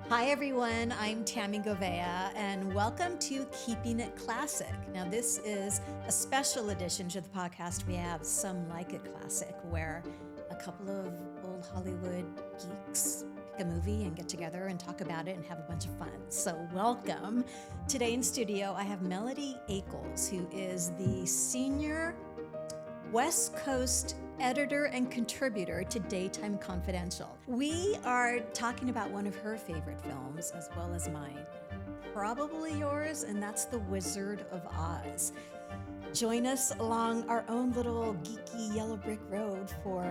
Hi everyone, I'm Tami Goveia and welcome to Keeping It Classic. Now this is a special edition to the podcast. We have Some Like It Classic, where a couple of old Hollywood geeks pick a movie and get together and talk about it and have a bunch of fun. So welcome. Today in studio I have Melodie Aikels, who is the senior West Coast editor and contributor to Daytime Confidential. We are talking about one of her favorite films, as well as mine, probably yours, and that's The Wizard of Oz. Join us along our own little geeky yellow brick road for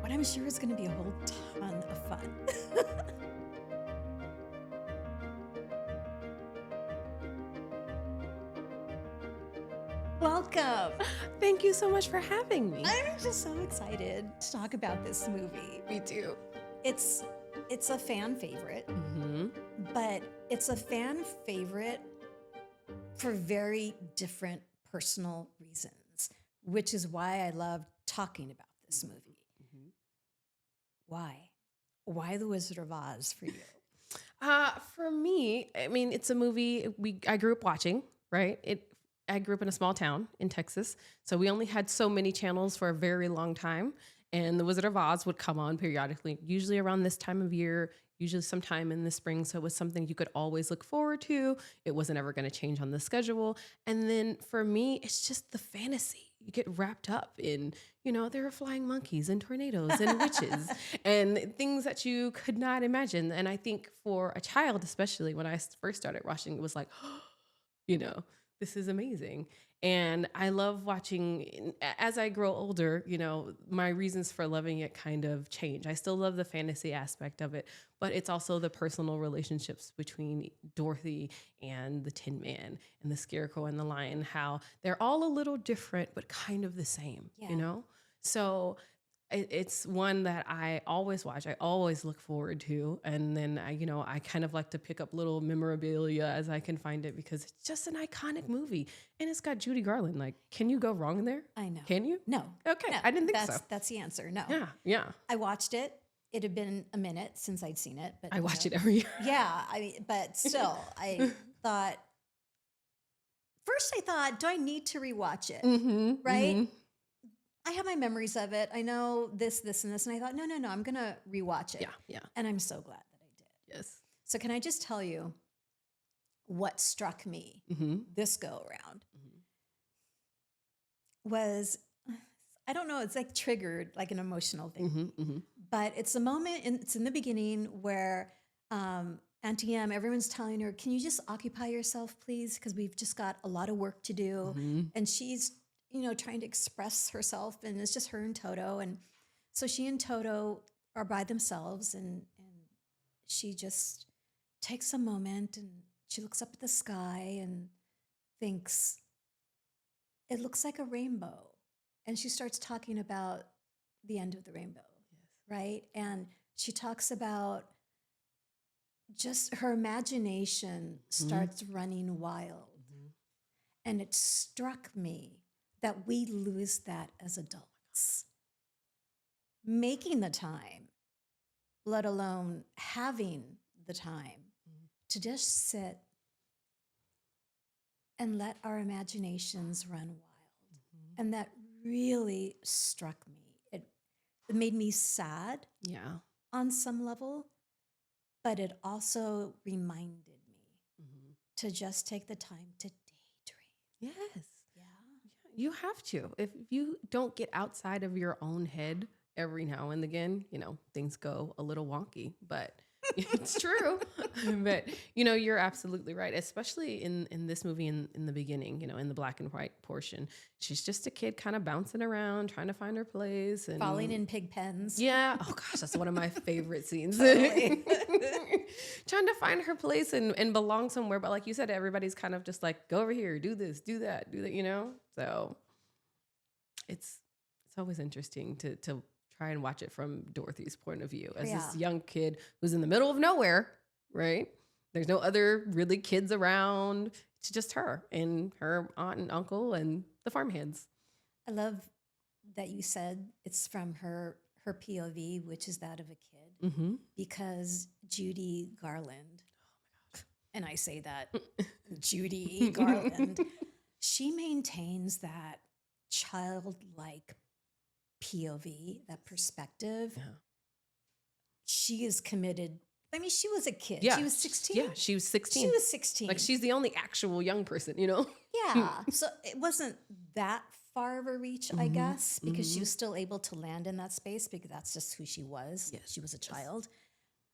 what I'm sure is going to be a whole ton of fun. Welcome. Thank you so much for having me. I'm just so excited to talk about this movie. Me too. It's a fan favorite, but it's a fan favorite for very different personal reasons, which is why I love talking about this movie. Why? Why The Wizard of Oz for you? For me, I mean, it's a movie I grew up watching, right? I grew up in a small town in Texas, so we only had so many channels for a very long time, and The Wizard of Oz would come on periodically, usually around this time of year, usually sometime in the spring, so it was something you could always look forward to. It wasn't ever going to change on the schedule. And then for me, it's just the fantasy. You get wrapped up in, there are flying monkeys and tornadoes and witches and things that you could not imagine. And I think for a child, especially when I first started watching, it was like, this is amazing. And I love watching, as I grow older, my reasons for loving it kind of change. I still love the fantasy aspect of it, but it's also the personal relationships between Dorothy and the Tin Man and the Scarecrow and the Lion, how they're all a little different, but kind of the same, So it's one that I always watch. I always look forward to. And then I kind of like to pick up little memorabilia as I can find it, because it's just an iconic movie. And it's got Judy Garland. Like, can you go wrong in there? I know. Can you? No. Okay. No, I didn't think so. That's the answer. No. Yeah. I watched it. It had been a minute since I'd seen it, but I watch it every year. Yeah, but still, I thought, do I need to rewatch it? Right? Mm-hmm. I have my memories of it. I know this, and this. And I thought, no, I'm going to rewatch it. Yeah. And I'm so glad that I did. Yes. So can I just tell you what struck me this go around was, I don't know, it's like triggered like an emotional thing. But it's a moment, it's in the beginning where Auntie Em, everyone's telling her, can you just occupy yourself, please? Because we've just got a lot of work to do. And she's trying to express herself, and it's just her and Toto. And so she and Toto are by themselves, and she just takes a moment and she looks up at the sky and thinks, it looks like a rainbow. And she starts talking about the end of the rainbow, right? And she talks about just her imagination starts running wild. And it struck me that we lose that as adults. Making the time, let alone having the time to just sit and let our imaginations run wild. And that really struck me. It made me sad on some level, but it also reminded me to just take the time to daydream. Yes. You have to. If you don't get outside of your own head every now and again, things go a little wonky, but it's true. But, you're absolutely right, especially in this movie in the beginning, in the black and white portion. She's just a kid kind of bouncing around, trying to find her place. And falling in pig pens. Yeah. Oh, gosh, that's one of my favorite scenes. Totally. Trying to find her place and belong somewhere. But like you said, everybody's kind of just like, go over here, do this, do that, So it's always interesting to try and watch it from Dorothy's point of view as this young kid who's in the middle of nowhere, right? There's no other really kids around. It's just her and her aunt and uncle and the farmhands. I love that you said it's from her POV, which is that of a kid, because Judy Garland, and I say that Judy Garland, she maintains that childlike POV, that perspective. Yeah. She is committed. I mean, she was a kid. Yeah. She was 16. Yeah, she was 16. She was 16. Like, she's the only actual young person, you know? Yeah. So it wasn't that far of a reach, I guess, because she was still able to land in that space because that's just who she was. Yes. She was a child.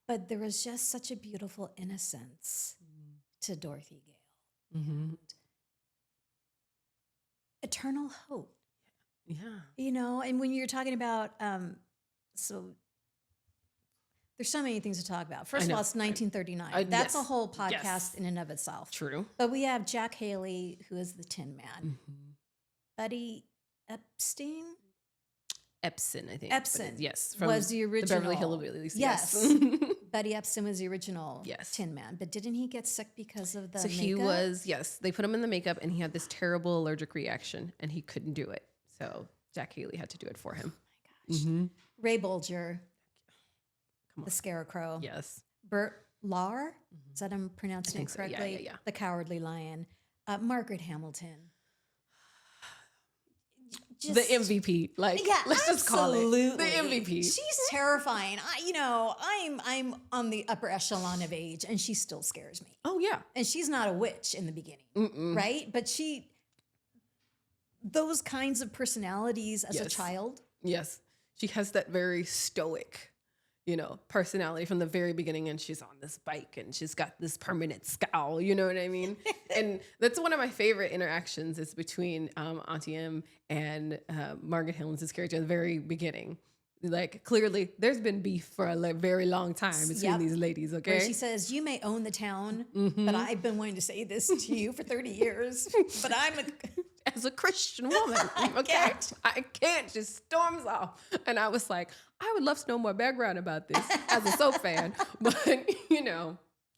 But there was just such a beautiful innocence to Dorothy Gale. And eternal hope. Yeah. You know, and when you're talking about, so there's so many things to talk about. First of all, it's 1939. That's a whole podcast in and of itself. True. But we have Jack Haley, who is the Tin Man. Buddy Epstein? Epson, I think. Epson. Yes. Was the original. The Beverly Hillbillies. Yes. Buddy Epson was the original Yes. Tin Man. But didn't he get sick because of the So makeup? he was, yes, they put him in the makeup and he had this terrible allergic reaction and he couldn't do it. So Jack Haley had to do it for him. Oh my gosh. Ray Bolger. Come on. The Scarecrow. Yes. Bert Lahr. Is that I'm pronouncing it so. correctly? Yeah. The Cowardly Lion. Margaret Hamilton. Just, The MVP. Like, yeah, let's just call it the absolutely. MVP. She's terrifying. I'm on the upper echelon of age, and she still scares me. Oh, yeah. And she's not a witch in the beginning, right? But those kinds of personalities as a Yes. child. Yes. She has that very stoic, personality from the very beginning. And she's on this bike and she's got this permanent scowl, you know what I mean? And that's one of my favorite interactions is between Auntie M and Margaret Hamilton's character at the very beginning. Like, clearly, there's been beef for a very long time between these ladies, okay? Where she says, you may own the town, but I've been wanting to say this to you for 30 years, but I'm as a Christian woman, okay? I can't, just storms off. And I was like, I would love to know more background about this as a soap fan. But,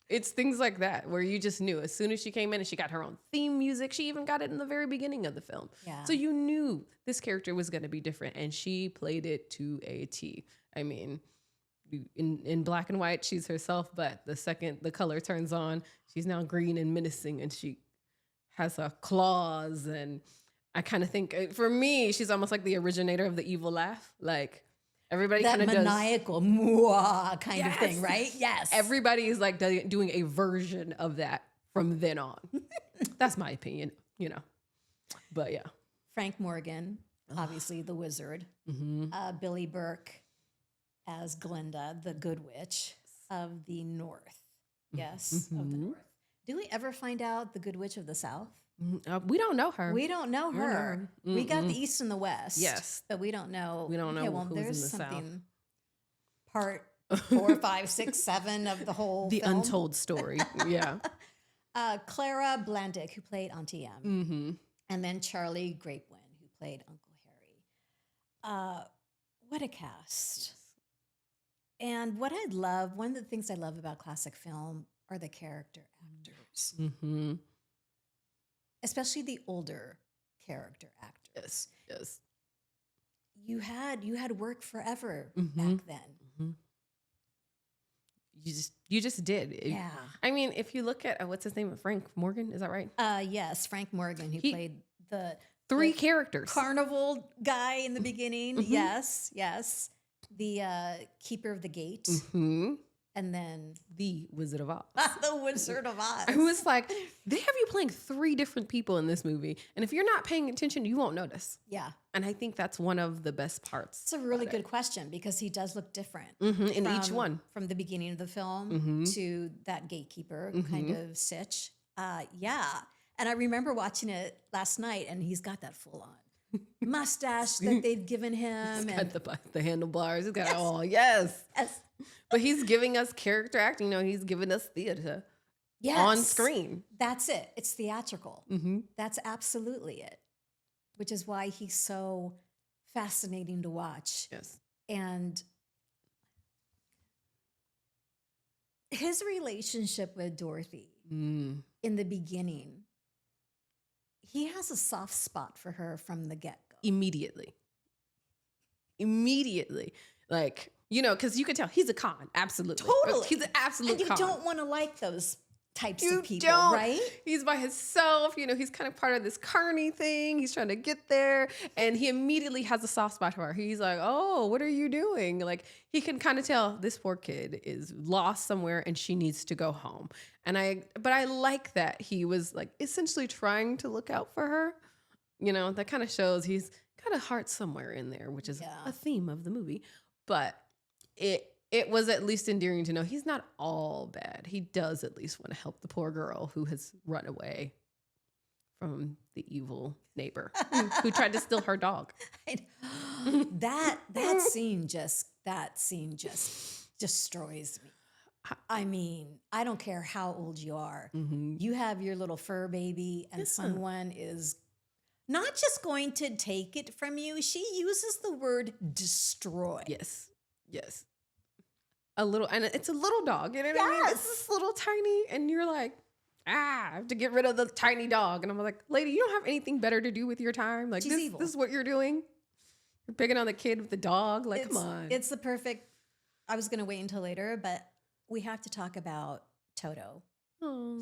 it's things like that where you just knew as soon as she came in and she got her own theme music, she even got it in the very beginning of the film. Yeah. So you knew this character was going to be different and she played it to a T. I mean, in black and white, she's herself, but the second the color turns on, she's now green and menacing and she has a claws. And I kind of think, for me, she's almost like the originator of the evil laugh. Like, everybody kind of does. That maniacal, mwah kind of thing, right? Yes. Everybody is like doing a version of that from then on. That's my opinion, But yeah. Frank Morgan, obviously the wizard. Billy Burke as Glinda, the good witch of the North. Yes, of the North. Do we ever find out the good witch of the South? We don't know her. We don't know her. We got the East and the West. Yes. But we don't know. We don't know well, who's there's in the something part 4, 5, 6, 7 of the whole The film. untold story. Yeah. Clara Blandick, who played Auntie M. And then Charlie Grapewin, who played Uncle Harry. What a cast. And one of the things I love about classic film are the character actors. Especially the older character actors. Yes. You had work forever back then. You just did. Yeah. I mean, if you look at what's his name, Frank Morgan, is that right? Yes, Frank Morgan, who played the three characters. Carnival guy in the beginning. Yes. The keeper of the gate. And then the Wizard of Oz. The Wizard of Oz. I was like, they have you playing 3 different people in this movie. And if you're not paying attention, you won't notice. Yeah. And I think that's one of the best parts. It's a really good question because he does look different in each one. From the beginning of the film to that gatekeeper kind of sitch. Yeah. And I remember watching it last night and he's got that full on mustache that they've given him. He's got the handlebars. He's got it all. Yes. But he's giving us character acting. He's giving us theater on screen. That's it. It's theatrical. That's absolutely it. Which is why he's so fascinating to watch. Yes. And his relationship with Dorothy in the beginning, he has a soft spot for her from the get-go. Immediately. Like, because you could tell he's a con. Absolutely. Totally. He's an absolute And you con. don't want to like those types You of people, don't. right? He's by himself. He's kind of part of this carny thing. He's trying to get there. And he immediately has a soft spot for her. He's like, oh, what are you doing? Like, he can kind of tell this poor kid is lost somewhere and she needs to go home. But I like that he was like essentially trying to look out for her. That kind of shows he's got a heart somewhere in there, which is a theme of the movie. But it was at least endearing to know he's not all bad. He does at least want to help the poor girl who has run away from the evil neighbor who tried to steal her dog. That scene just destroys me. I mean, I don't care how old you are. Mm-hmm. You have your little fur baby and someone is not just going to take it from you. She uses the word destroy. Yes. And it's a little dog, you know what I mean? It's this little tiny, and you're like, I have to get rid of the tiny dog. And I'm like, lady, you don't have anything better to do with your time? Like, She's evil. This is what you're doing? You're picking on the kid with the dog? Like, come on. It's the perfect, I was going to wait until later, but we have to talk about Toto,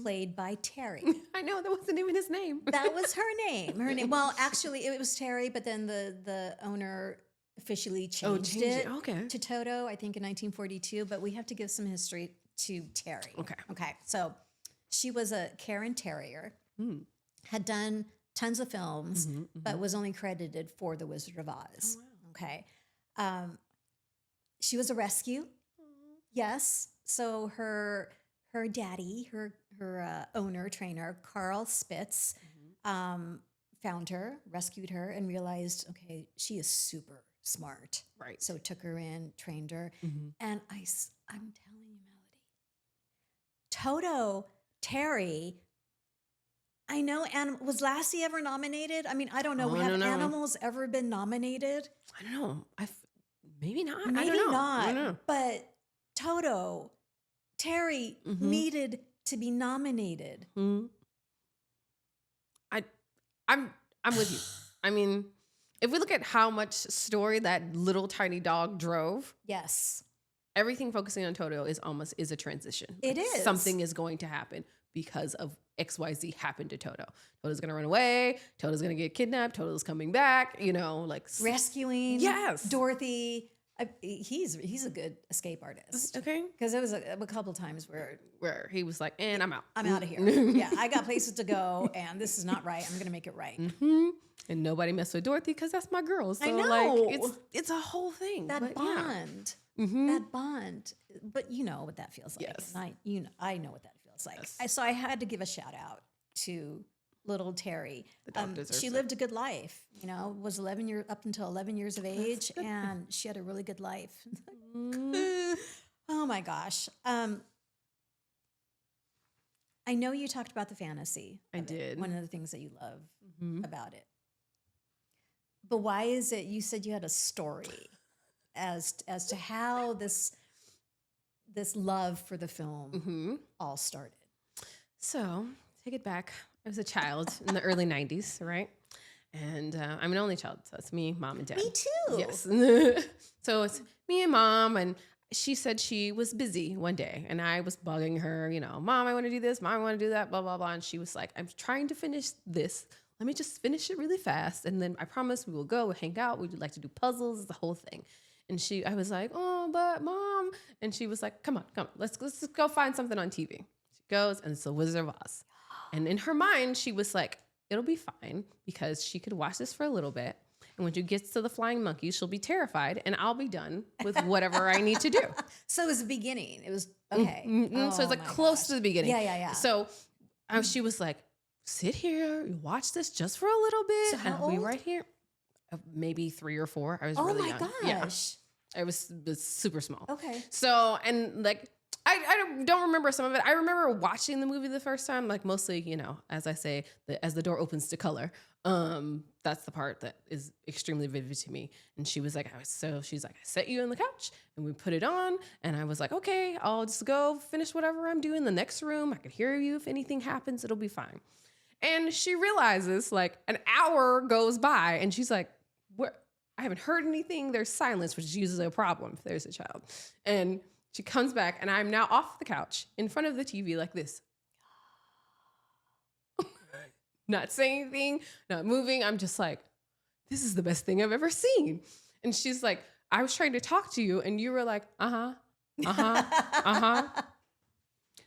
played by Terry. I know, that wasn't even his name. That was her name. Well, actually, it was Terry, but then the owner officially changed it to Toto, I think in 1942, but we have to give some history to Terry. Okay. So she was a Karen Terrier, had done tons of films, but was only credited for The Wizard of Oz. Oh, wow. Okay. She was a rescue. Yes. So her daddy, her owner, trainer, Carl Spitz, found her, rescued her, and realized, okay, she is super smart. Right. So took her in, trained her. And I'm telling you, Melody, Toto, Terry, I know, was Lassie ever nominated? I mean, I don't know. Have animals ever been nominated? I don't know. Maybe not. Maybe I don't know. not. I don't know. But Toto, Terry needed to be nominated. I'm with you. I mean, if we look at how much story that little tiny dog drove, yes, everything focusing on Toto is a transition. It is. Something is going to happen because of XYZ happened to Toto. Toto's going to run away. Toto's going to get kidnapped. Toto's coming back, like rescuing Dorothy. He's a good escape artist. Okay. Because there was a couple times where he was like, and I'm out. I'm out of here. Yeah, I got places to go, and this is not right. I'm going to make it right. And nobody messed with Dorothy because that's my girl. So I know. Like, it's a whole thing. That bond. Yeah. That bond. But you know what that feels like. Yes. And I know what that feels like. Yes. So I had to give a shout out to little Terry. The dog deserves she it. lived a good life, was up until 11 years of age, and she had a really good life. Oh my gosh. I know you talked about the fantasy. I did. One of the things that you love about it. But why is it you said you had a story as to how this love for the film all started? So, take it back. I was a child in the early 90s, right? And I'm an only child, so it's me, mom, and dad. Me too. Yes. So it's me and mom, and she said she was busy one day, and I was bugging her, Mom, I want to do this, Mom, I want to do that, blah, blah, blah. And she was like, I'm trying to finish this. Let me just finish it really fast, and then I promise we will go, we'll hang out, we'd like to do puzzles, the whole thing. And I was like, oh, but Mom. And she was like, come on, let's just go find something on TV. She goes, and it's The Wizard of Oz. And in her mind, she was like, it'll be fine because she could watch this for a little bit. And when she gets to the flying monkeys, she'll be terrified and I'll be done with whatever I need to do. So it was the beginning. It was, okay. So it's like close to the beginning. Yeah. So she was like, sit here, watch this just for a little bit. So how and old? We right here. Maybe 3 or 4. I was really young. Oh my gosh. Yeah. I was super small. Okay. So, and like, I don't remember some of it. I remember watching the movie the first time, like mostly, as I say, as the door opens to color. That's the part that is extremely vivid to me. And she was like, she's like, I set you on the couch and we put it on. And I was like, okay, I'll just go finish whatever I'm doing in the next room. I can hear you. If anything happens, it'll be fine. And she realizes like an hour goes by and she's like, I haven't heard anything. There's silence, which is usually a problem if there's a child. And she comes back, and I'm now off the couch in front of the TV like this. Not saying anything, not moving. I'm just like, this is the best thing I've ever seen. And she's like, I was trying to talk to you, and you were like, uh-huh, uh-huh, uh-huh.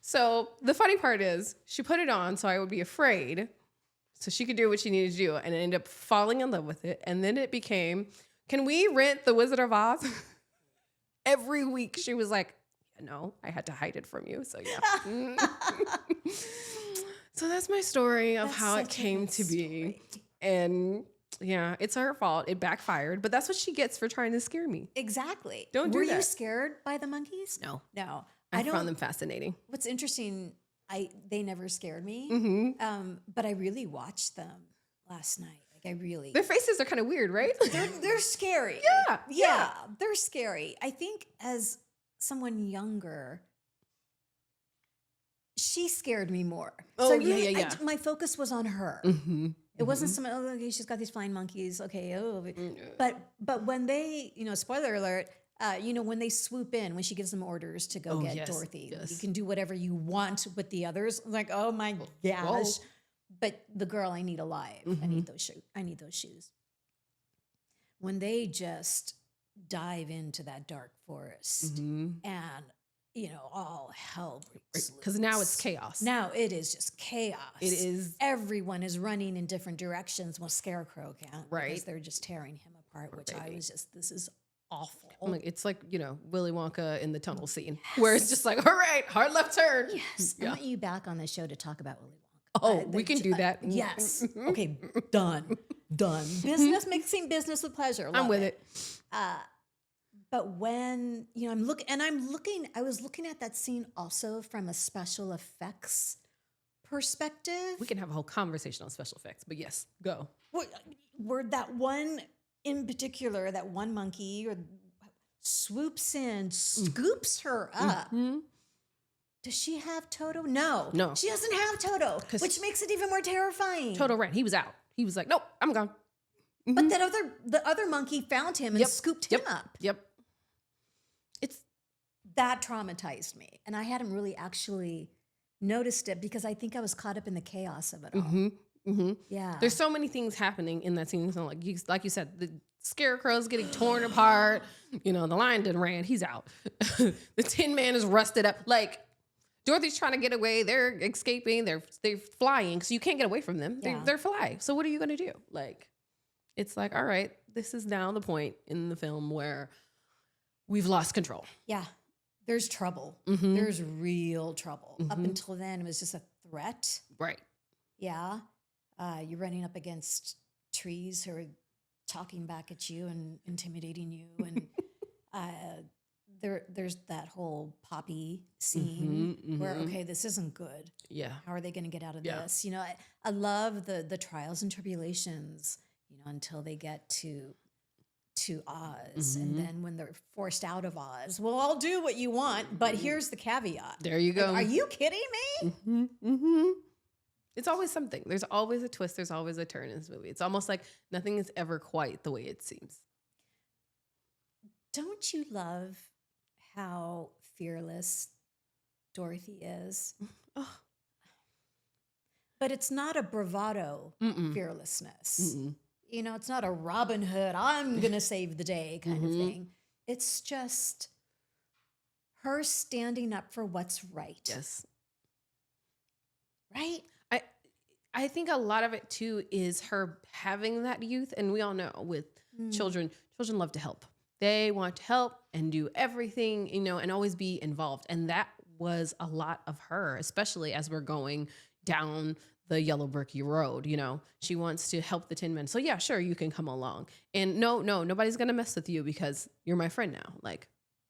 So the funny part is she put it on so I would be afraid so she could do what she needed to do, and I ended up falling in love with it. And then it became, can we rent The Wizard of Oz? Every week she was like, no, I had to hide it from you. So yeah. So that's my story of how it came to be. And yeah, it's her fault. It backfired, but that's what she gets for trying to scare me. Exactly. Don't do that. Were you scared by the monkeys? No. No. I found them fascinating. What's interesting, they never scared me. Mm-hmm. But I really watched them last night. Like their faces are kind of weird, right? They're scary. Yeah. They're scary. I think as someone younger, she scared me more. Oh, so yeah. My focus was on her. Mm-hmm. It wasn't some, oh, okay, she's got these flying monkeys. Okay, but when they, spoiler alert, when they swoop in, when she gives them orders to go get Dorothy, you can do whatever you want with the others. I'm like, oh my gosh. Whoa. But the girl I need alive. I need those shoes. I need those shoes. When they just dive into that dark forest and all hell breaks loose. Because now it's chaos. Now it is just chaos. It is. Everyone is running in different directions. Well, Scarecrow can't. Right. Because they're just tearing him apart, which I was just, this is awful. It's like, Willy Wonka in the tunnel scene where it's just like, all right, hard left turn. Yes. I want you back on the show to talk about Willy Wonka. Oh, we can do that. Yes. Okay. Done. Business, mixing business with pleasure. I'm with it. But when, I was looking at that scene also from a special effects perspective. We can have a whole conversation on special effects, but yes, go. Where that one in particular, that one monkey swoops in, scoops her up. Does she have Toto? No. She doesn't have Toto, which makes it even more terrifying. Toto ran. He was out. He was like, nope, I'm gone. But the other monkey found him and scooped him up. Yep. That traumatized me. And I hadn't really actually noticed it because I think I was caught up in the chaos of it all. Yeah. There's so many things happening in that scene. So like you said, the Scarecrow's getting torn apart. The lion done ran. He's out. The Tin Man is rusted up. Like, Dorothy's trying to get away. They're escaping. They're flying. So you can't get away from them. They're fly. So what are you going to do? Like, it's like, all right, this is now the point in the film where we've lost control. Yeah. There's trouble. There's real trouble. Up until then, it was just a threat. Right. Yeah. You're running up against trees who are talking back at you and intimidating you. And there's that whole Poppy scene where, okay, this isn't good. Yeah. How are they going to get out of this? I love the trials and tribulations, until they get to Oz. And then when they're forced out of Oz, well, I'll do what you want, but here's the caveat. There you go. Like, are you kidding me? It's always something. There's always a twist. There's always a turn in this movie. It's almost like nothing is ever quite the way it seems. Don't you love how fearless Dorothy is? Oh. But it's not a bravado fearlessness. It's not a Robin Hood, I'm going to save the day kind of thing. It's just her standing up for what's right. Yes. Right? I think a lot of it too is her having that youth. And we all know with children love to help. They want to help and do everything, and always be involved. And that was a lot of her, especially as we're going down the yellow bricky road. She wants to help the Tin Men. So yeah, sure, you can come along. And no, nobody's going to mess with you because you're my friend now. Like,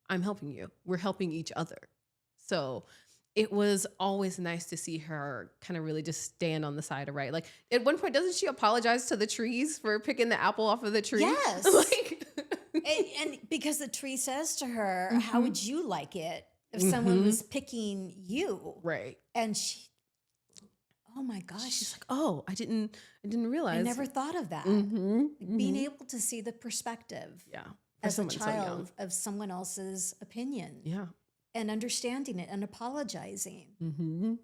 I'm helping you. We're helping each other. So it was always nice to see her kind of really just stand on the side of right. Like, at one point, doesn't she apologize to the trees for picking the apple off of the tree? Yes. and because the tree says to her, how would you like it if someone was picking you? Right. And she, Oh my gosh. She's like, oh, I didn't realize. I never thought of that. Being able to see the perspective Yeah. For as a someone so young. child of someone else's opinion. Yeah. And understanding it and apologizing.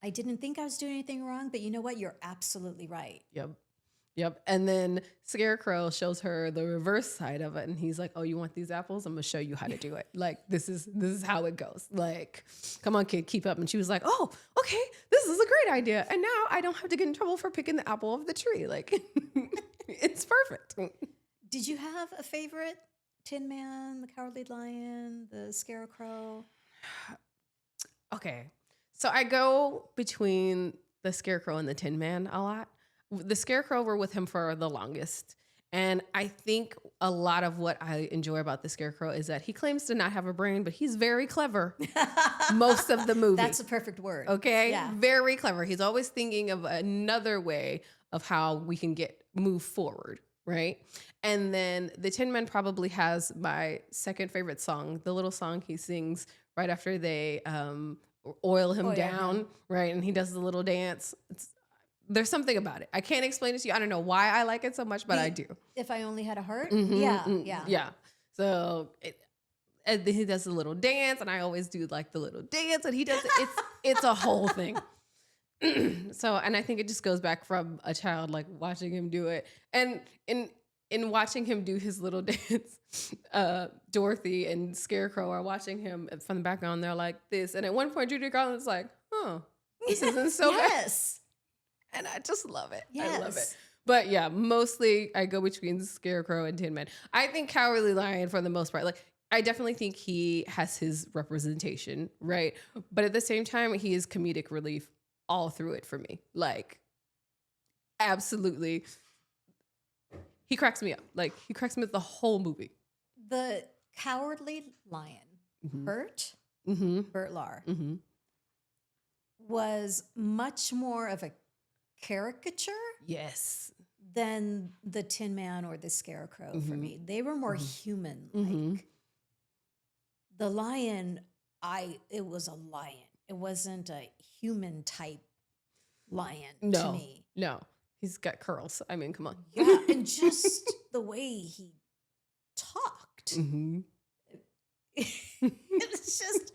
I didn't think I was doing anything wrong, but you know what? You're absolutely right. Yep. And then Scarecrow shows her the reverse side of it. And he's like, oh, you want these apples? I'm going to show you how to do it. Like, this is how it goes. Like, come on, kid, keep up. And she was like, oh, okay, this is a great idea. And now I don't have to get in trouble for picking the apple of the tree. Like, it's perfect. Did you have a favorite? Tin Man, the Cowardly Lion, the Scarecrow? Okay. So I go between the Scarecrow and the Tin Man a lot. The Scarecrow were with him for the longest. And I think a lot of what I enjoy about the Scarecrow is that he claims to not have a brain, but he's very clever most of the movie. That's a perfect word. Okay? Yeah. Very clever. He's always thinking of another way of how we can move forward, right? And then the Tin Man probably has my second favorite song, the little song he sings right after they oil him down, right? And he does the little dance. There's something about it. I can't explain it to you. I don't know why I like it so much, but I do. If I Only Had a Heart? Yeah. So and he does the little dance, and I always do like the little dance, and he does it. It's a whole thing. So, and I think it just goes back from a child, like watching him do it. And in watching him do his little dance, Dorothy and Scarecrow are watching him from the background. They're like this. And at one point, Judy Garland's like, oh, this isn't so bad. And I just love it. Yes. I love it. But yeah, mostly I go between Scarecrow and Tin Man. I think Cowardly Lion, for the most part, like, I definitely think he has his representation, right? But at the same time, he is comedic relief all through it for me. Like, absolutely. He cracks me up. Like, he cracks me up the whole movie. The Cowardly Lion, Bert Lahr, was much more of a caricature. Yes. Than the Tin Man or the Scarecrow for me. They were more human-like. The lion, it was a lion. It wasn't a human type lion to me. No. He's got curls. I mean, come on. Yeah, and just the way he talked. It's just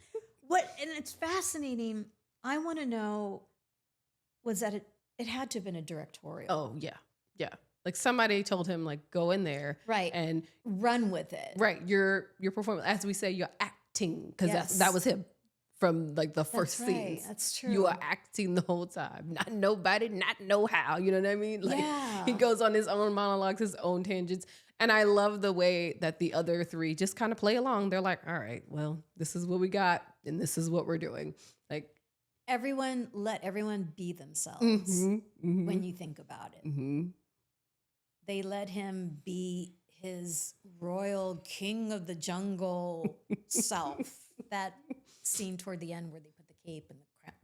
and it's fascinating. I want to know, was that it had to have been a directorial. Oh, yeah. Yeah. Like somebody told him, like, go in there. Right. And run with it. Right. You're performing. As we say, you're acting. Because that was him from like the first scenes. That's true. You are acting the whole time. Not nobody, not know how. You know what I mean? Like he goes on his own monologues, his own tangents. And I love the way that the other three just kind of play along. They're like, all right, well, this is what we got. And this is what we're doing. Like, let everyone be themselves when you think about it. They let him be his royal king of the jungle self. That scene toward the end where they put the cape and the crown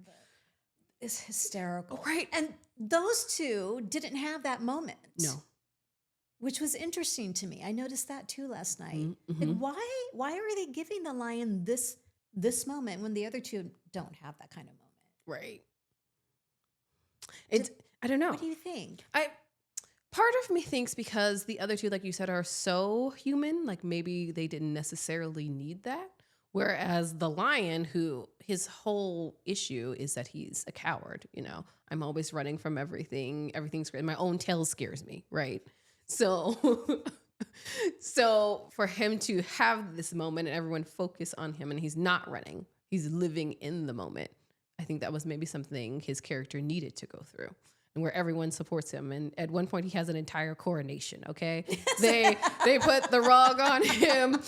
is hysterical. Right. And those two didn't have that moment. No. Which was interesting to me. I noticed that too last night. Like, why are they giving the lion this moment when the other two don't have that kind of moment? Right. I don't know. What do you think? Part of me thinks because the other two, like you said, are so human, like maybe they didn't necessarily need that. Whereas the lion, who his whole issue is that he's a coward, you know, I'm always running from everything. Everything's great. My own tail scares me, right? So, so for him to have this moment and everyone focus on him and he's not running, he's living in the moment. I think that was maybe something his character needed to go through. And where everyone supports him. And at one point he has an entire coronation, okay? They put the rug on him.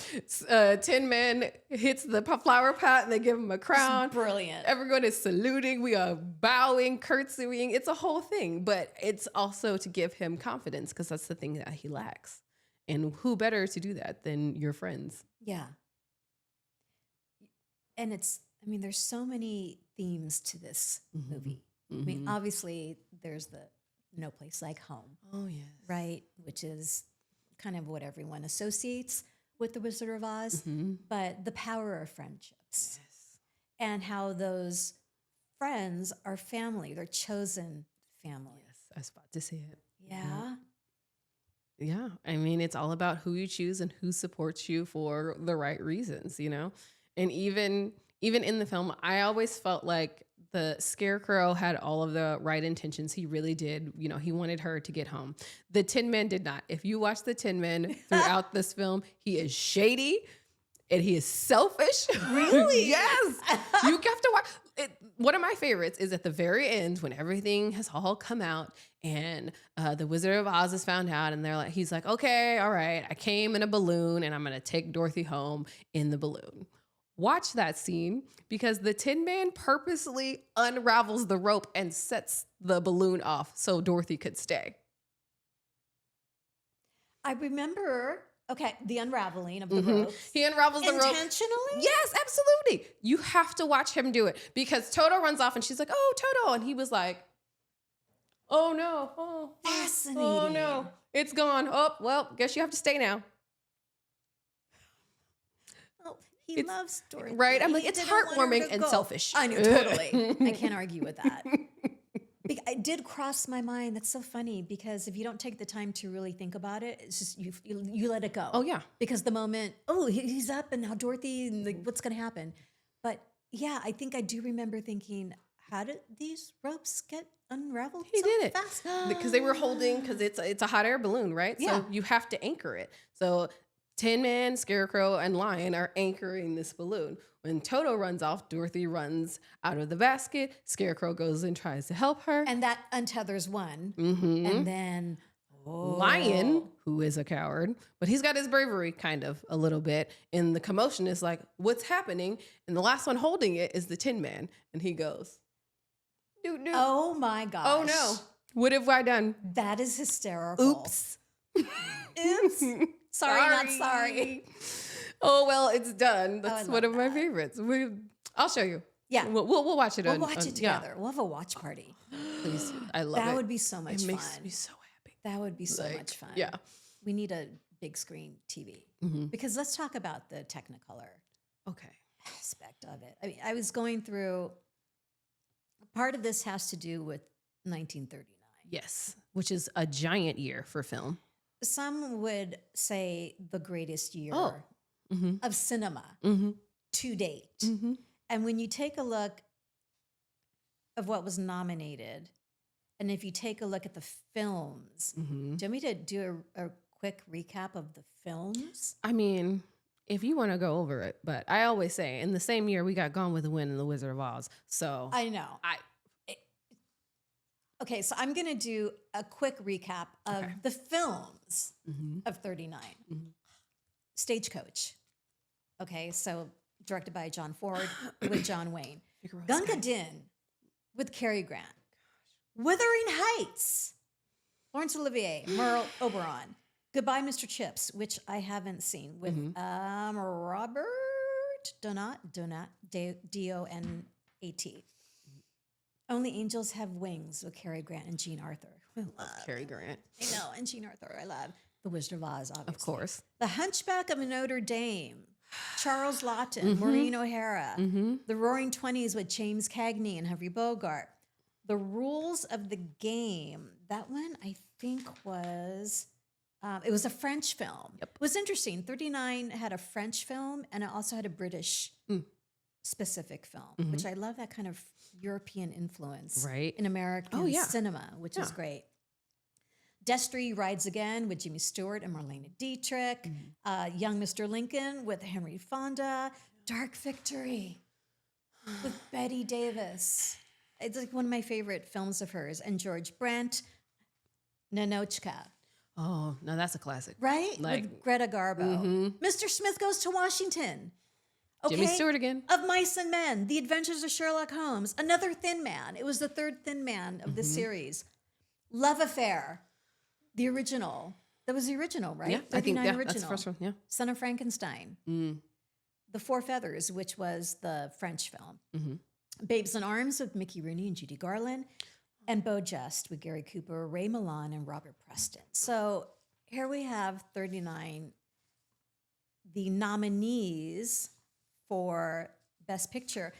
Tin Man hits the flower pot and they give him a crown. It's brilliant. Everyone is saluting. We are bowing, curtsying. It's a whole thing. But it's also to give him confidence because that's the thing that he lacks. And who better to do that than your friends? Yeah. And there's so many themes to this movie. I mean, obviously, there's the No Place Like Home. Oh, yes. Right? Which is kind of what everyone associates with The Wizard of Oz. But the power of friendships. Yes. And how those friends are family. They're chosen family. Yes, I was about to say it. Yeah. Yeah. I mean, it's all about who you choose and who supports you for the right reasons, you know? And even in the film, I always felt like the Scarecrow had all of the right intentions. He really did. You know, he wanted her to get home. The Tin Man did not. If you watch the Tin Man throughout this film, he is shady and he is selfish. Really? Yes. You have to watch it. One of my favorites is at the very end when everything has all come out and the Wizard of Oz is found out, and he's like, okay, all right, I came in a balloon and I'm gonna take Dorothy home in the balloon. Watch that scene because the Tin Man purposely unravels the rope and sets the balloon off so Dorothy could stay. I remember, the unraveling of the rope. He unravels the rope. Intentionally? Yes, absolutely. You have to watch him do it because Toto runs off and she's like, oh, Toto. And he was like, oh no. Oh, Fascinating. Oh no. It's gone. Oh, well, guess you have to stay now. Oh, he loves Dorothy. Right? I'm like, He it's didn't want her heartwarming to and go. selfish. I know, totally. I can't argue with that. It did cross my mind. That's so funny because if you don't take the time to really think about it, it's just you let it go. Oh, yeah. Because the moment, he's up and now Dorothy, and like, what's going to happen? But yeah, I think I do remember thinking, how did these ropes get unraveled? He so did it fast? because they were holding, because it's a hot air balloon, right? Yeah. So you have to anchor it. So Tin Man, Scarecrow, and Lion are anchoring this balloon. When Toto runs off, Dorothy runs out of the basket. Scarecrow goes and tries to help her. And that untethers one. Mm-hmm. And then Lion, who is a coward, but he's got his bravery kind of a little bit. And the commotion is like, what's happening? And the last one holding it is the Tin Man. And he goes, doot, doot. Oh my gosh. Oh no. What have I done? That is hysterical. Oops. Oops. Sorry, not sorry. Oh, well, it's done. I That's love one of my that. favorites. I'll show you. Yeah. We'll watch it. We'll watch it together. We'll have a watch party. Please. I love it. That would be so much It fun. makes me so happy. That would be so Like, much fun. yeah. We need a big screen TV. Because let's talk about the Technicolor Okay. aspect of it. I mean, I was going through, part of this has to do with 1939. Yes. Which is a giant year for film. Some would say the greatest year of cinema to date. And when you take a look of what was nominated, and if you take a look at the films, do you want me to do a quick recap of the films? I mean, if you want to go over it, but I always say in the same year we got Gone with the Wind and The Wizard of Oz. So I know. Okay, so I'm going to do a quick recap of the films of 39. Stagecoach. Okay, so directed by John Ford with John Wayne. Gunga Din with Cary Grant. Wuthering Heights. Laurence Olivier, Merle Oberon. Goodbye, Mr. Chips, which I haven't seen, with Robert Donat, D-O-N-A-T. Only Angels Have Wings with Cary Grant and Jean Arthur. I love Cary Grant. I know, and Jean Arthur, I love. The Wizard of Oz, obviously. Of course. The Hunchback of Notre Dame. Charles Lawton, Maureen O'Hara. The Roaring Twenties with James Cagney and Humphrey Bogart. The Rules of the Game. That one, I think, was... it was a French film. Yep. It was interesting. 39 had a French film, and it also had a British specific film, which I love, that kind of European influence in American cinema, which is great. Destry Rides Again with Jimmy Stewart and Marlene Dietrich. Young Mr. Lincoln with Henry Fonda. Dark Victory with Betty Davis. It's like one of my favorite films of hers. And George Brent, Nanochka. Oh, no, that's a classic. Right? Like, with Greta Garbo. Mr. Smith Goes to Washington. Okay. Jimmy Stewart again. Of Mice and Men. The Adventures of Sherlock Holmes. Another Thin Man. It was the third Thin Man of this series. Love Affair. The original. That was the original, right? Yeah, I think original. that's the first one. Yeah. Son of Frankenstein. The Four Feathers, which was the French film. Babes in Arms with Mickey Rooney and Judy Garland. And Beau Just with Gary Cooper, Ray Milland, and Robert Preston. So here we have 39, the nominees for Best Picture.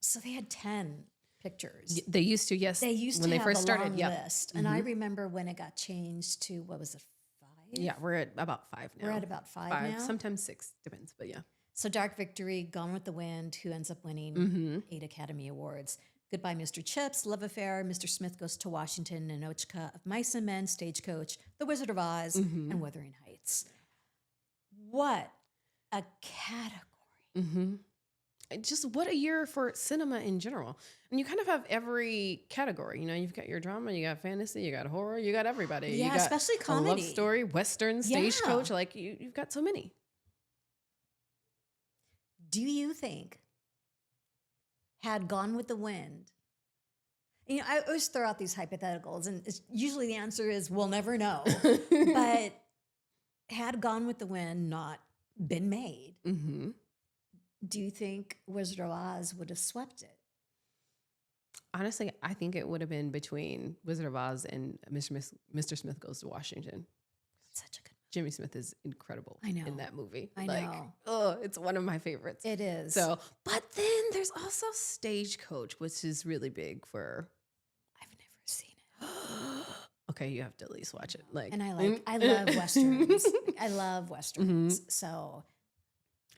So they had 10 pictures. They used to, yes. They used when to they have first a started. long Yep. list. And I remember when it got changed to, what was it, 5? Yeah, we're at about 5 now. We're at about 5 now. Sometimes 6, depends, but yeah. So Dark Victory, Gone with the Wind, who ends up winning 8 Academy Awards. Goodbye, Mr. Chips, Love Affair, Mr. Smith Goes to Washington, Nanochka, Of Mice and Men, Stagecoach, The Wizard of Oz, and Wuthering Heights. What a category. Just what a year for cinema in general. And you kind of have every category. You know, you've got your drama, you got fantasy, you got horror, you got everybody. Yeah, you got especially a comedy. love story, Western, Stagecoach. Yeah. Like, you've got so many. Do you think, had Gone with the Wind, you know, I always throw out these hypotheticals, and usually the answer is we'll never know. But had Gone with the Wind not been made, do you think Wizard of Oz would have swept it? Honestly, I think it would have been between Wizard of Oz and Mr. Smith Goes to Washington. Such a good Jimmy Smith is incredible in that movie. I know. Oh, it's one of my favorites. It is. So, but then there's also Stagecoach, which is really big for. I've never seen it. Okay, you have to at least watch it. Like, and I love Westerns. I love Westerns. So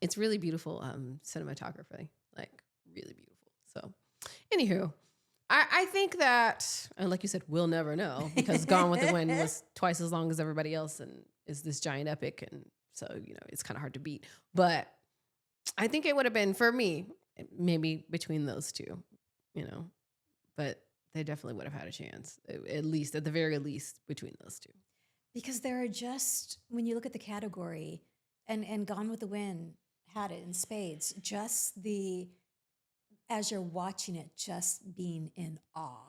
it's really beautiful cinematography, like really beautiful. So, anywho, I think that, and like you said, we'll never know, because Gone with the Wind was twice as long as everybody else and is this giant epic. And so, you know, it's kind of hard to beat. But I think it would have been, for me, maybe between those two, you know, but they definitely would have had a chance, at the very least, between those two. Because there are just, when you look at the category, and Gone with the Wind had it in spades, just as you're watching it, just being in awe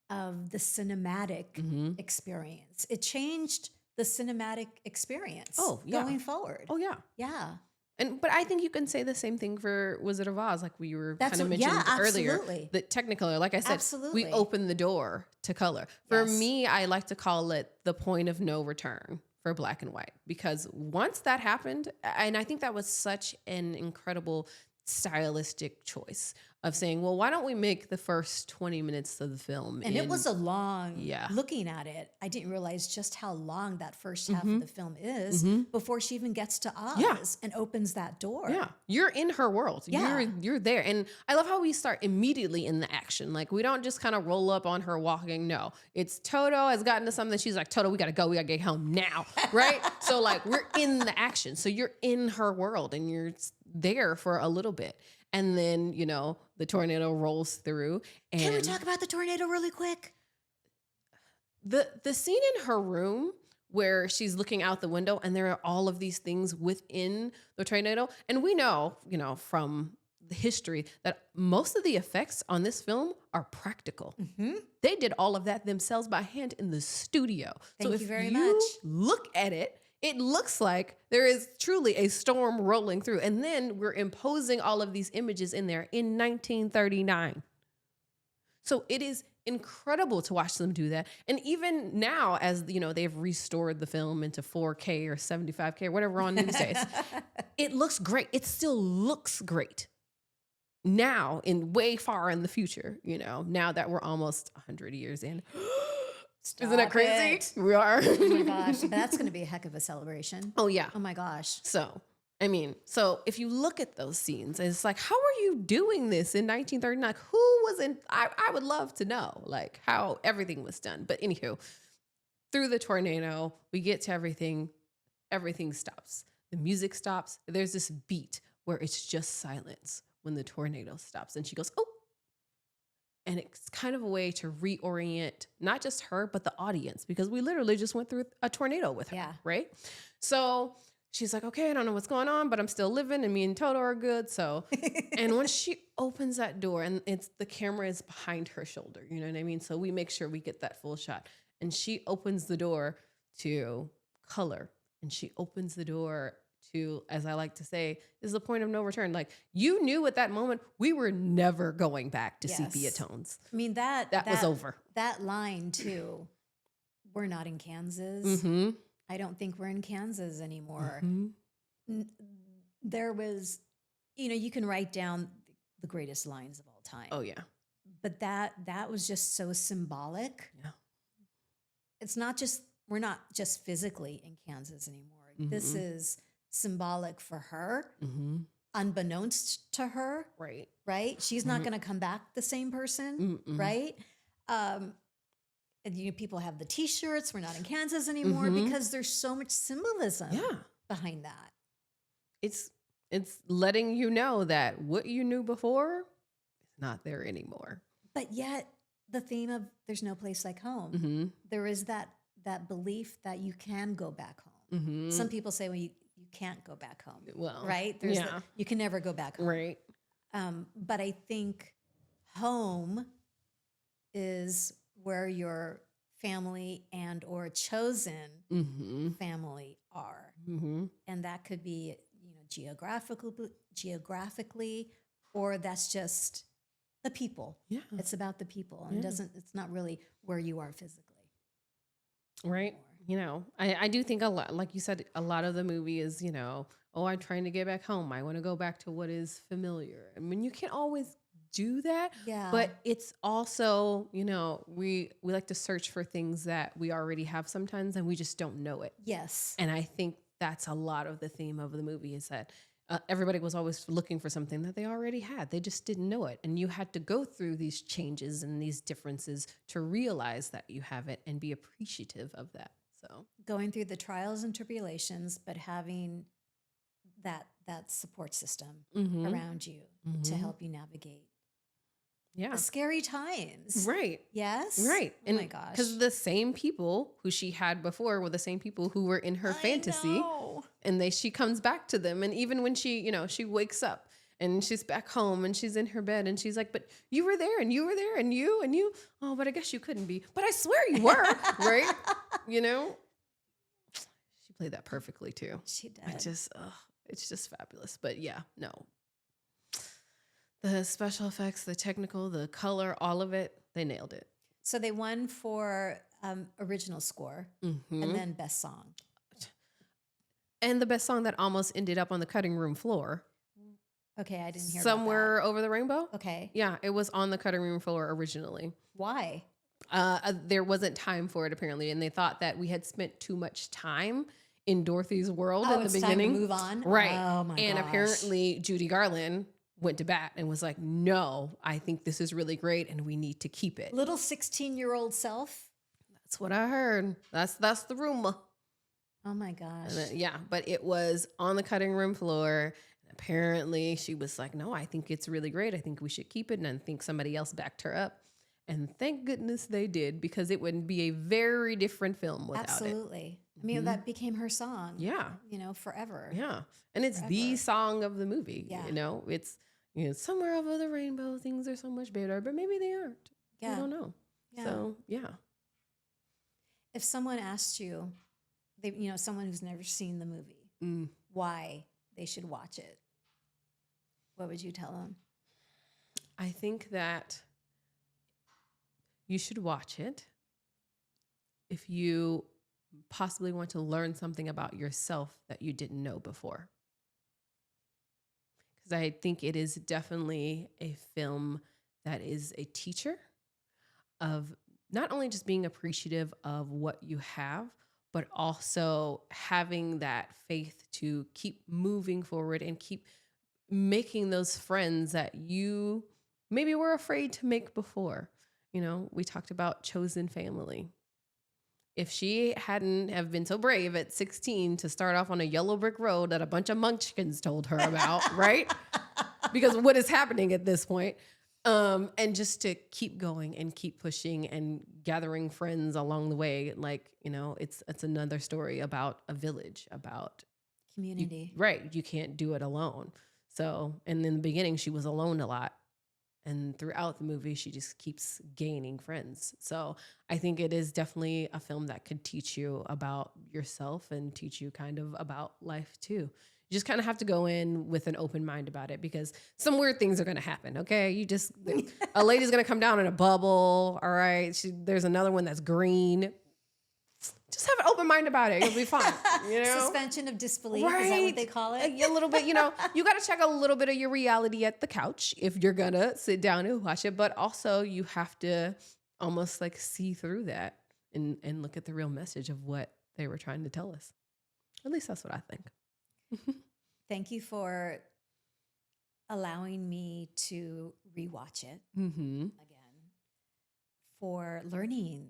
of the cinematic experience. It changed the cinematic experience going forward. Oh, yeah. Yeah. But I think you can say the same thing for Wizard of Oz, like we were kind of mentioning earlier. The Technicolor, like I said, we opened the door to color. For me, I like to call it the point of no return for black and white, because once that happened, and I think that was such an incredible stylistic choice of saying, well, why don't we make the first 20 minutes of the film? And it was a long, looking at it, I didn't realize just how long that first half of the film is before she even gets to Oz and opens that door. Yeah. You're in her world. Yeah. You're there. And I love how we start immediately in the action. Like, we don't just kind of roll up on her walking. No, it's Toto has gotten to something. She's like, Toto, we got to go. We got to get home now. Right. So like, we're in the action. So you're in her world and you're there for a little bit. And then, you know, the tornado rolls through. And can we talk about the tornado really quick? The scene in her room where she's looking out the window and there are all of these things within the tornado. And we know, you know, from the history that most of the effects on this film are practical. They did all of that themselves by hand in the studio. Thank you very much. Look at it. It looks like there is truly a storm rolling through. And then we're imposing all of these images in there in 1939. So it is incredible to watch them do that. And even now, as you know, they've restored the film into 4K or 75K or whatever on these days, it looks great. It still looks great now, in way far in the future, you know, now that we're almost 100 years in. Isn't that crazy? We are. Oh my gosh. That's going to be a heck of a celebration. Oh, yeah. Oh my gosh. So, I mean, so if you look at those scenes, it's like, how are you doing this in 1939? Like, who was in? I would love to know, like, how everything was done. But anywho, through the tornado, we get to everything. Everything stops. The music stops. There's this beat where it's just silence when the tornado stops. And she goes, oh. And it's kind of a way to reorient not just her, but the audience, because we literally just went through a tornado with her, right? So she's like, okay, I don't know what's going on, but I'm still living and me and Toto are good. So, and when she opens that door and the camera is behind her shoulder, you know what I mean? So we make sure we get that full shot. And she opens the door to color, and she opens the door to, as I like to say, is the point of no return. Like, you knew at that moment we were never going back to sepia tones. I mean, that was over. That line too, we're not in Kansas. I don't think we're in Kansas anymore. There was, you know, you can write down the greatest lines of all time. Oh, yeah. but that was just so symbolic. Yeah. It's not just, we're not just physically in Kansas anymore. This Mhm. is symbolic for her, Mhm. unbeknownst to her, Right. right? She's not going to come back the same person, Mm-mm. right? And people have the T-shirts. We're not in Kansas anymore Mhm. because there's so much symbolism Yeah. behind that. It's letting you know that what you knew before is not there anymore. But yet, the theme of there's no place like home. Mhm. There is that belief that you can go back home. Mhm. Some people say, well, you can't go back home, Well, right? yeah. You can never go back home. Right. But I think home is where your family and or chosen Mhm. family are. Mhm. And that could be, geographically, or that's just the people. Yeah. It's about the people, and Yeah. it's not really where you are physically. Right. anymore. You know, I do think a lot, like you said, a lot of the movie is, oh, I'm trying to get back home. I want to go back to what is familiar. I mean, you can't always do that, Yeah. but it's also, we like to search for things that we already have sometimes and we just don't know it. Yes. And I think that's a lot of the theme of the movie is that everybody was always looking for something that they already had. They just didn't know it. And you had to go through these changes and these differences to realize that you have it and be appreciative of that. So Going through the trials and tribulations, but having that support system Mhm. around you to Mhm. help you navigate Yeah. the scary times. Right. Yes. Right. Oh my gosh. Because the same people who she had before were the same people who were in her fantasy. know. And she comes back to them. And even when she wakes up and she's back home and she's in her bed and she's like, but you were there and you were there and you. Oh, but I guess you couldn't be. But I swear you were. Right. She played that perfectly too. She did. It's just fabulous. But yeah, no. The special effects, the technical, the color, all of it, they nailed it. So they won for original score Mhm. and then best song. And the best song that almost ended up on the cutting room floor. Okay, I didn't hear Somewhere Over the Rainbow. about that. Okay. Yeah, it was on the cutting room floor originally. Why? There wasn't time for it apparently, and they thought that we had spent too much time in Dorothy's world in the it's beginning. time to move on. Right. Oh my And gosh. apparently Judy Garland went to bat and was like, "No, I think this is really great, and we need to keep it." Little 16-year-old self. That's what I heard. That's the rumor. Oh my gosh. And yeah, but it was on the cutting room floor. Apparently, she was like, "No, I think it's really great. I think we should keep it." And I think somebody else backed her up. And thank goodness they did, because it would be a very different film without it. Absolutely. I mean, that became her song. Yeah. Forever. Yeah. And it's the Forever. song of the movie. Yeah. It's, somewhere over the rainbow, things are so much better, but maybe they aren't. Yeah. I don't know. Yeah. So, yeah. If someone asked you, someone who's never seen the movie, why they should watch it, what would you tell them? I think that you should watch it if you possibly want to learn something about yourself that you didn't know before. Because I think it is definitely a film that is a teacher of not only just being appreciative of what you have, but also having that faith to keep moving forward and keep making those friends that you maybe were afraid to make before. We talked about chosen family. If she hadn't have been so brave at 16 to start off on a yellow brick road that a bunch of munchkins told her about, right? Because what is happening at this point? And just to keep going and keep pushing and gathering friends along the way. It's another story about a village, about Community. right. You can't do it alone. So, and in the beginning, she was alone a lot. And throughout the movie, she just keeps gaining friends. So I think it is definitely a film that could teach you about yourself and teach you kind of about life too. You just kind of have to go in with an open mind about it, because some weird things are going to happen. Okay. A lady's going to come down in a bubble. All right. There's another one that's green. just have an open mind about it. You'll be fine. You know? Suspension of disbelief. Is that what they call it? A little bit, you know, you got to check a little bit of your reality at the couch if you're going to sit down and watch it. But also you have to almost like see through that and look at the real message of what they were trying to tell us. At least that's what I think. Thank you for allowing me to rewatch it Mm-hmm. again, for learning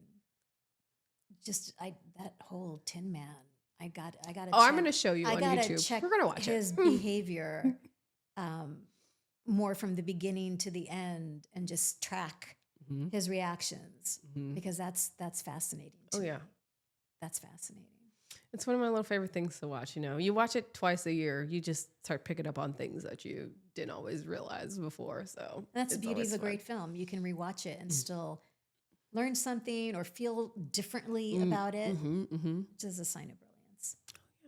that whole Tin Man. I got to check. I'm going to show you I on gotta YouTube. check We're going to watch his it. behavior more from the beginning to the end and just track Mm-hmm. his reactions, Mm-hmm. because that's fascinating to Oh, me. yeah. That's fascinating. It's one of my little favorite things to watch. You know, you watch it twice a year, you just start picking up on things that you didn't always realize before. So And that's the it's beauty of always a fun. great film. You can rewatch it and still learn something or feel differently about it, Mm-hmm, mm-hmm. which is a sign of brilliance.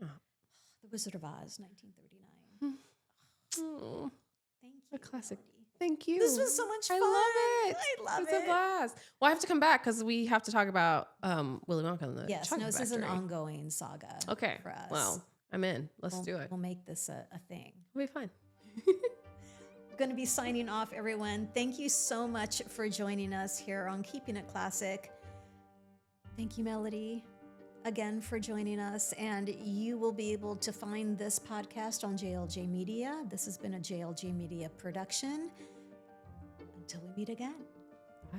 Yeah. The Wizard of Oz, 1939. Oh, Thank you. a classic. Melody. Thank you. This was so much fun. I love it. I love It's it. a blast. Well, I have to come back because we have to talk about Willy Wonka and the Yes, Chocolate this is an Factory. ongoing saga Okay. for us. Well, I'm in. Let's do it. We'll make this a thing. It'll be fun. Going to be signing off, everyone. Thank you so much for joining us here on Keeping It Classic. Thank you, Melody, again for joining us. And you will be able to find this podcast on JLJ Media. This has been a JLJ Media production. Until we meet again. Bye.